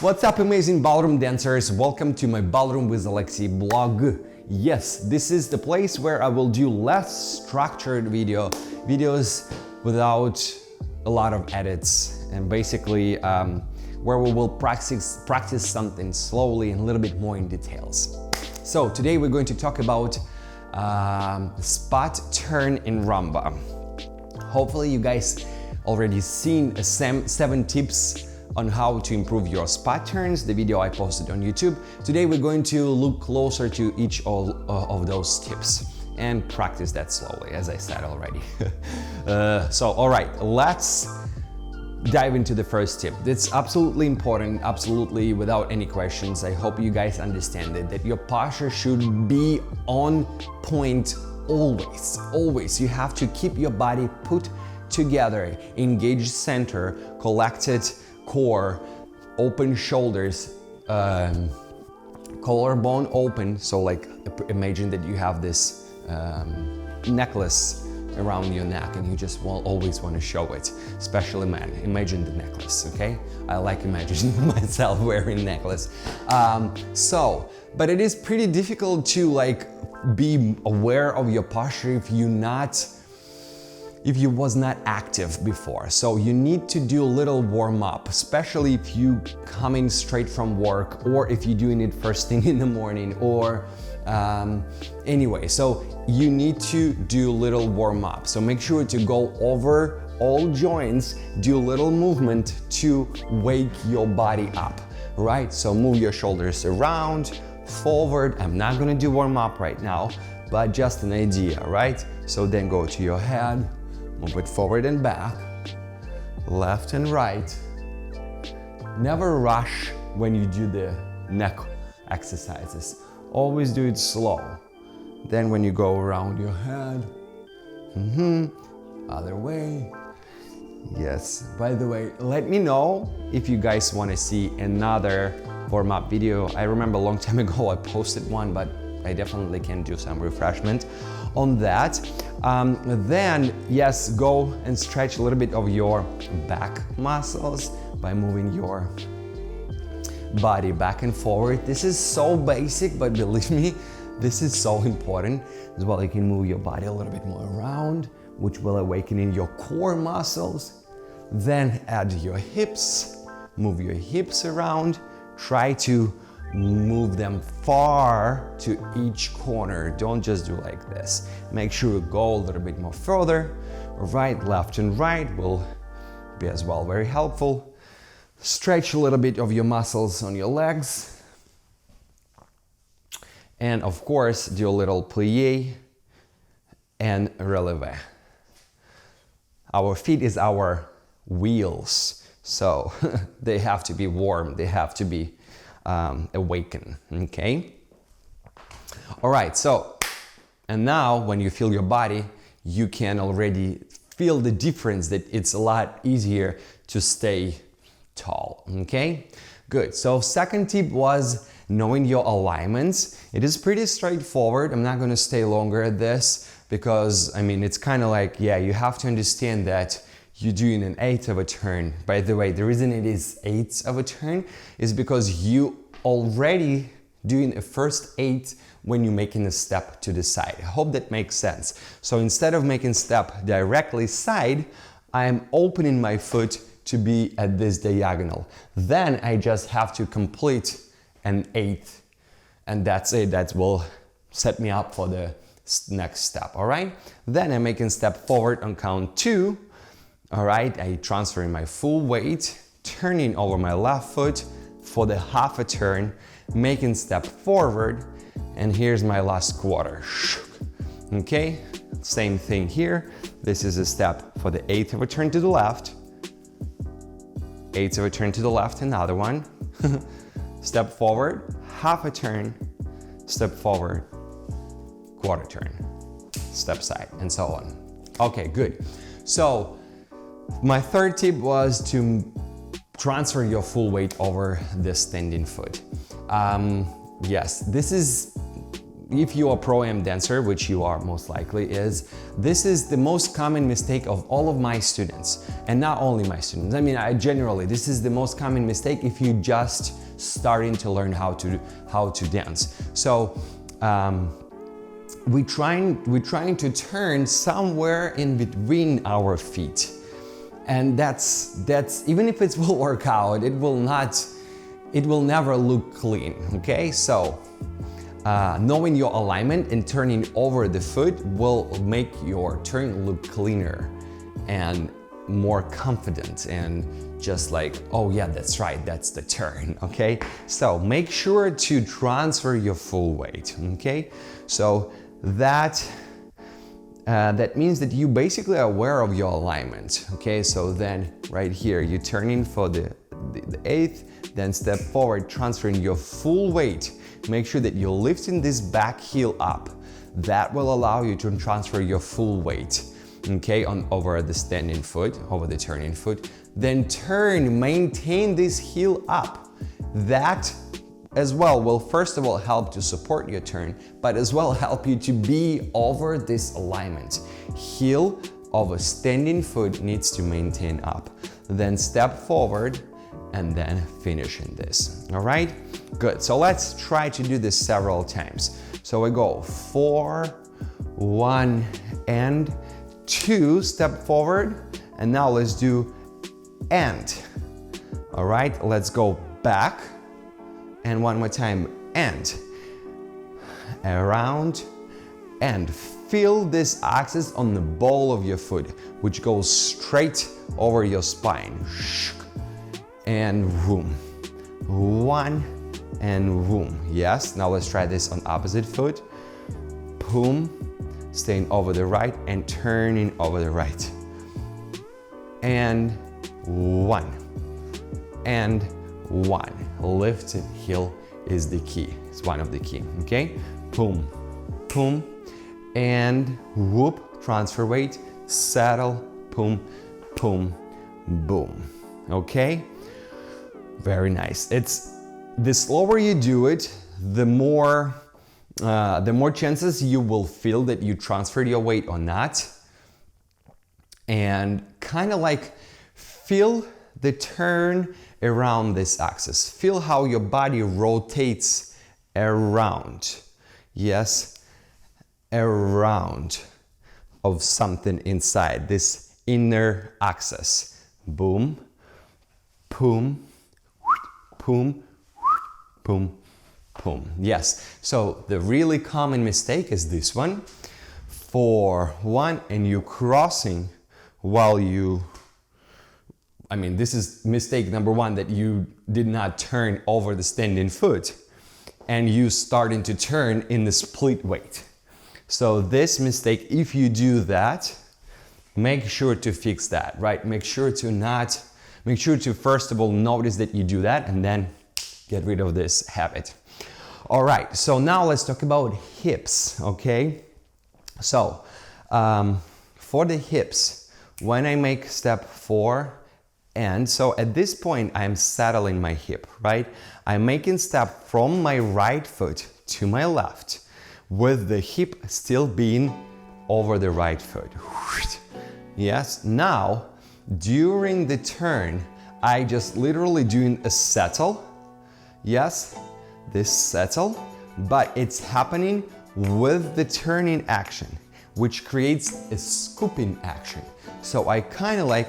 What's up, amazing ballroom dancers? Welcome to my Ballroom with Alexey blog. Yes, this is the place where I will do less structured videos without a lot of edits, and basically where we will practice something slowly and a little bit more in details. So today we're going to talk about spot turn in rumba. Hopefully you guys already seen 7 tips on how to improve your spot turns, the video I posted on YouTube. Today we're going to look closer to each of those tips and practice that slowly, as I said already. So all right, let's dive into the first tip. It's absolutely important, absolutely without any questions. I hope you guys understand it, that your posture should be on point always, always. You have to keep your body put together, engaged center, collected core, open shoulders, collarbone open. So like imagine that you have this necklace around your neck and you just always want to show it, especially men. Imagine the necklace, okay? I like imagining myself wearing necklace. But it is pretty difficult to like be aware of your posture if you was not active before. So you need to do a little warm up, especially if you coming straight from work or if you're doing it first thing in the morning or anyway, so you need to do a little warm up. So make sure to go over all joints, do a little movement to wake your body up, right? So move your shoulders around, forward. I'm not gonna do warm up right now, but just an idea, right? So then go to your head, move it forward and back, left and right. Never rush when you do the neck exercises. Always do it slow. Then when you go around your head, other way. Yes, by the way, let me know if you guys want to see another warm-up video. I remember a long time ago I posted one, but I definitely can do some refreshment on that. Then, yes, go and stretch a little bit of your back muscles by moving your body back and forward. This is so basic, but believe me, this is so important. As well, you can move your body a little bit more around, which will awaken in your core muscles. Then add your hips, move your hips around. Try to move them far to each corner. Don't just do like this. Make sure you go a little bit more further. Right, left and right will be as well very helpful. Stretch a little bit of your muscles on your legs. And of course, do a little plie and releve. Our feet is our wheels, so they have to be warm, they have to be awakened, okay? All right, so, and now when you feel your body, you can already feel the difference, that it's a lot easier to stay tall, okay? Good. So second tip was knowing your alignments. It is pretty straightforward. I'm not going to stay longer at this because, I mean, it's kind of like, yeah, you have to understand that you're doing an 1/8 of a turn. By the way, the reason it is 1/8 of a turn is because you already doing a first 8 when you're making a step to the side. I hope that makes sense. So instead of making step directly side, I'm opening my foot to be at this diagonal. Then I just have to complete an 8, and that's it. That will set me up for the next step, all right? Then I'm making step forward on count 2, all right? I transferring my full weight, turning over my left foot for the half a turn, making step forward, and here's my last quarter. Okay, same thing here. This is a step for the 1/8 of a turn to the left, 1/8 of a turn to the left, another one. Step forward, half a turn, step forward, quarter turn, step side, and so on. Okay, good. So my third tip was to transfer your full weight over the standing foot. Yes, this is if you are pro-am dancer, which you are most likely, this is the most common mistake of all of my students, and not only my students. I mean, generally, this is the most common mistake if you just starting to learn how to dance. So we're trying to turn somewhere in between our feet, and that's even if it will work out, it will never look clean. Okay, so knowing your alignment and turning over the foot will make your turn look cleaner and more confident, and just like, oh yeah, that's right, that's the turn. Okay, so make sure to transfer your full weight. Okay, so that means that you basically are aware of your alignment. Okay, so then right here you turn in for the eighth, then step forward, transferring your full weight. Make sure that you're lifting this back heel up. That will allow you to transfer your full weight, okay, over the standing foot, over the turning foot. Then turn, maintain this heel up. That as well will first of all help to support your turn, but as well help you to be over this alignment. Heel of a standing foot needs to maintain up. Then step forward and then finishing this. All right, good. So let's try to do this several times. So we go 4, 1, and 2, step forward, and now let's do and. All right, let's go back, and one more time, and around, and feel this axis on the ball of your foot, which goes straight over your spine. And boom, 1 and boom. Yes, now let's try this on opposite foot. Boom, staying over the right and turning over the right. And 1 and 1. Lifted heel is the key. It's one of the key. Okay, boom, boom, and whoop. Transfer weight, settle, boom, boom, boom. Okay. Very nice. It's the slower you do it, the more chances you will feel that you transferred your weight or not, and kind of like feel the turn around this axis. Feel how your body rotates around. Yes, around of something inside this inner axis. Boom, boom. Boom, boom, boom. Yes, so the really common mistake is this one. 4, 1, and you crossing while this is mistake number 1, that you did not turn over the standing foot and you starting to turn in the split weight. So this mistake, if you do that, make sure to fix that, right? Make sure to first of all notice that you do that, and then get rid of this habit. All right, so now let's talk about hips, okay? So for the hips, when I make step 4, and so at this point I'm settling my hip, right? I'm making step from my right foot to my left, with the hip still being over the right foot. Yes, now during the turn, I just literally doing a settle. Yes, this settle, but it's happening with the turning action, which creates a scooping action. So I kind of like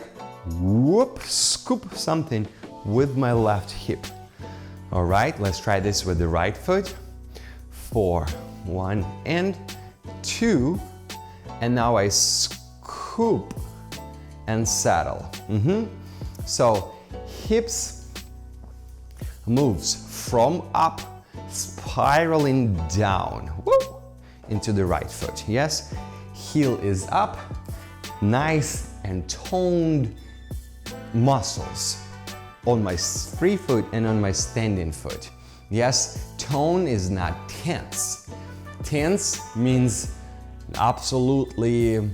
whoop, scoop something with my left hip. All right, let's try this with the right foot. 4, 1 and 2, and now I scoop and settle. So hips moves from up, spiraling down, whoop, into the right foot. Yes, heel is up, nice and toned muscles on my free foot and on my standing foot. Yes, tone is not tense. Tense means absolutely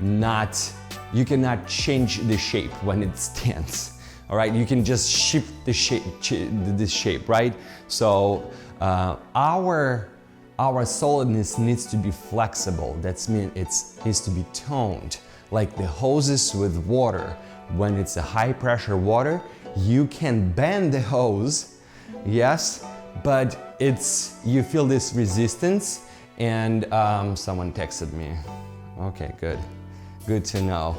not, you cannot change the shape when it's tense. All right, you can just shift the shape, right? So our our solidness needs to be flexible. That means it needs to be toned, like the hoses with water. When it's a high pressure water, you can bend the hose, yes, but you feel this resistance. And someone texted me. Okay, good to know.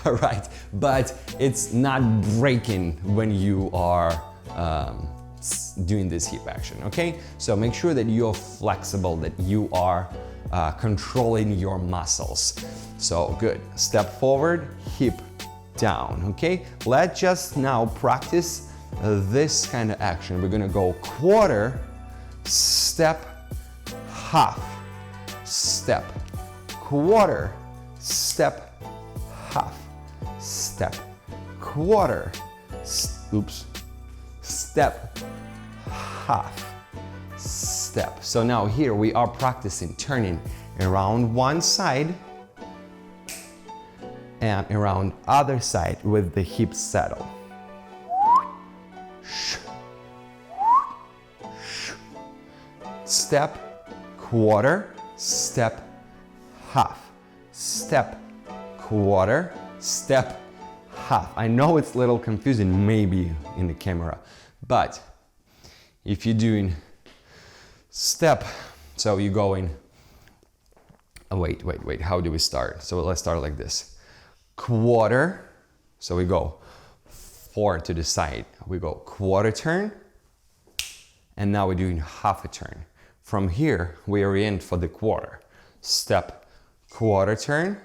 All right, but it's not breaking when you are doing this hip action, okay? So make sure that you're flexible, that you are controlling your muscles. So good, step forward, hip down, okay? Let's just now practice this kind of action. We're gonna go quarter, step, half, step, quarter, step, half, step, quarter, step, half, step. So now here we are practicing turning around one side and around other side with the hip settle. Step, quarter, step, half, step, quarter, step, half. I know it's a little confusing maybe in the camera, but if you're doing step, so you're going, wait, how do we start? So let's start like this. Quarter, so we go 4 to the side. We go quarter turn, and now we're doing half a turn. From here, we orient for the quarter. Step, quarter turn,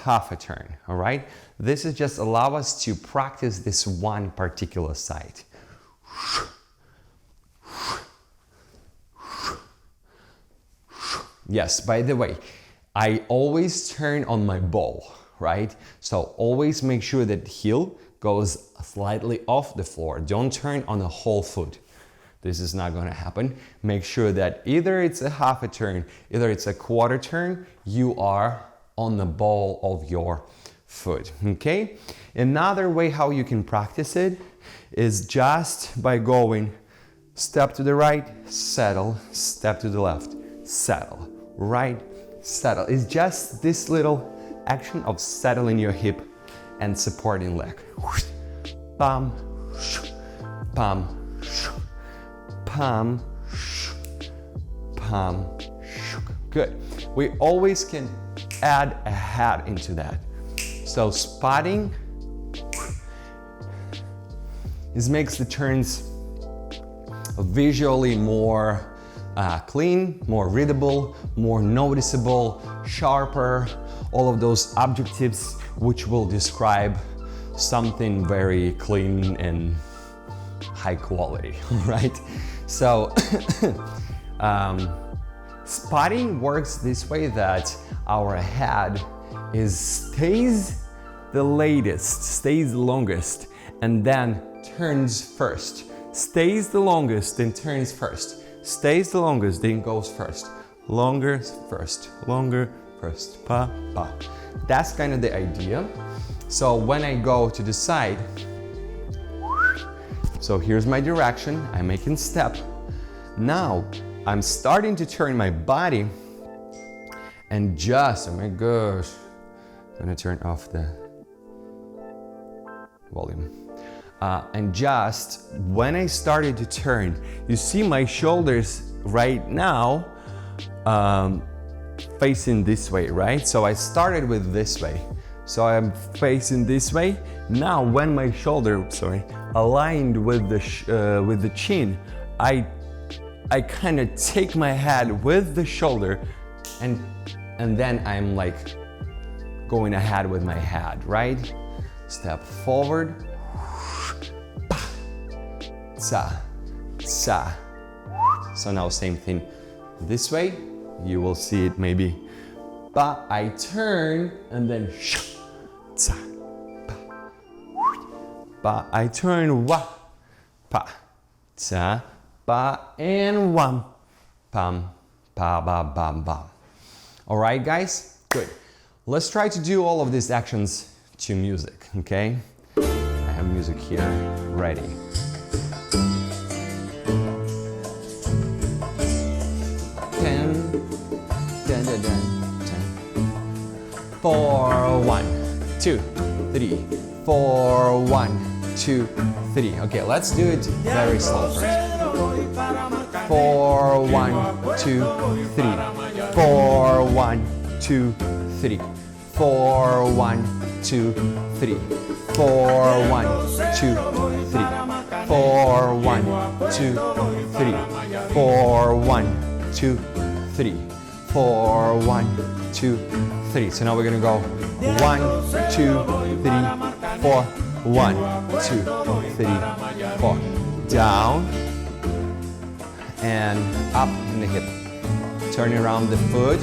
half a turn, all right? This is just allow us to practice this one particular side. Yes, by the way, I always turn on my ball, right? So always make sure that heel goes slightly off the floor. Don't turn on a whole foot. This is not going to happen. Make sure that either it's a half a turn, either it's a quarter turn, you are on the ball of your foot, okay? Another way how you can practice it is just by going step to the right, settle, step to the left, settle, right, settle. It's just this little action of settling your hip and supporting leg. Bam, bam, pam, pam. Good. We always can add a hat into that. So spotting makes the turns visually more clean, more readable, more noticeable, sharper, all of those adjectives which will describe something very clean and high quality, right? So spotting works this way that our head stays the latest, stays the longest, and then turns first. Stays the longest, then turns first. Stays the longest, then goes first. Longer first, longer first. Pa, pa. That's kind of the idea. So when I go to the side, so here's my direction, I'm making step. Now I'm starting to turn my body and just, oh my gosh, I'm gonna turn off the volume. And just when I started to turn, you see my shoulders right now facing this way, right? So I started with this way. So I'm facing this way. Now when my shoulder, aligned with the chin, I kind of take my head with the shoulder and then I'm like going ahead with my head, right? Step forward. Tsa, tsa. So now same thing this way. You will see it maybe. Ba, I turn and then tsa, ba. Ba, I turn wa, pa, tsa, ba, and wam, pam, pa, ba, bam, bam. All right, guys, good. Let's try to do all of these actions to music, okay? I have music here ready. 4, 1, 2, 3, 4, 1, 2, 3. Okay, let's do it very slow first. 4, 1, 2, 3. 4, 1, 2, 3. 4, 1, 2, 3. 4, 1, 2, 3. 4, 1, 2, 3. 4, 1, 2, 3. 4, 1, 2, 3. So now we're gonna go 1, 2, 3, 4. 1, 2, 3, 4. Down and up in the hip. Turning around the foot.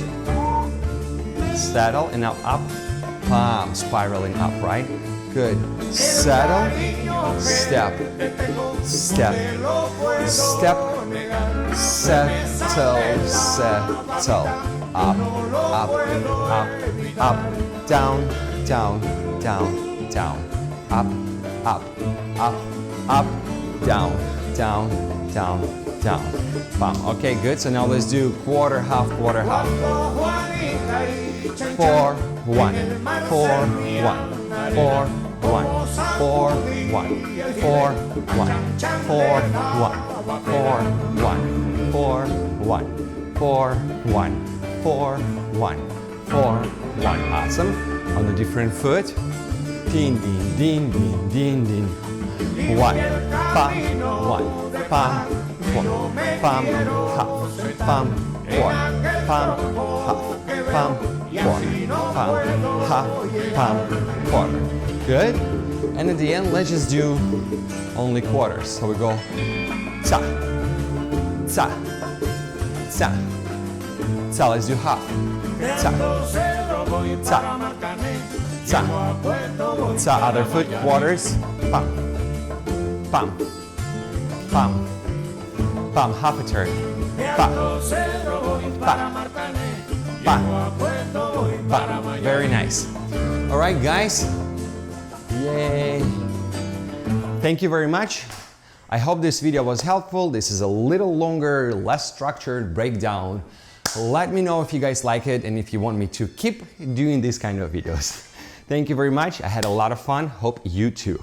Settle and now up. Palm spiraling up, right? Good. Settle. Step. Step. Step. Settle. Settle. Up. Up. Up. Up. Down. Down. Down. Down. Up. Up. Up. Up. Down. Down. Down. Down. Bam. Okay, good. So now let's do quarter, half, quarter, half. 4, 1, 4, 1, 4, 1, 4, 1, 4, 1, 4, 1, 4, 1, 4, 1, 4, 1, 4, 1, 4, 1. Awesome. On a different foot. Din, din, din, din, din, din. 1, pam, 1, pam, 1, pam, half, pam, 1, pam, half, pam, 1, pam, half, pam, quarter. Good. And at the end, let's just do only quarters. So we go ta, ta, ta, ta. Let's do half. Ta, ta, ta, ta. Other foot, quarters. Pam, pam, pam, pam. Half a turn. Pa, pa, pa, pa. Very nice. All right, guys. Yay. Thank you very much. I hope this video was helpful. This is a little longer, less structured breakdown. Let me know if you guys like it and if you want me to keep doing these kind of videos. Thank you very much. I had a lot of fun. Hope you too.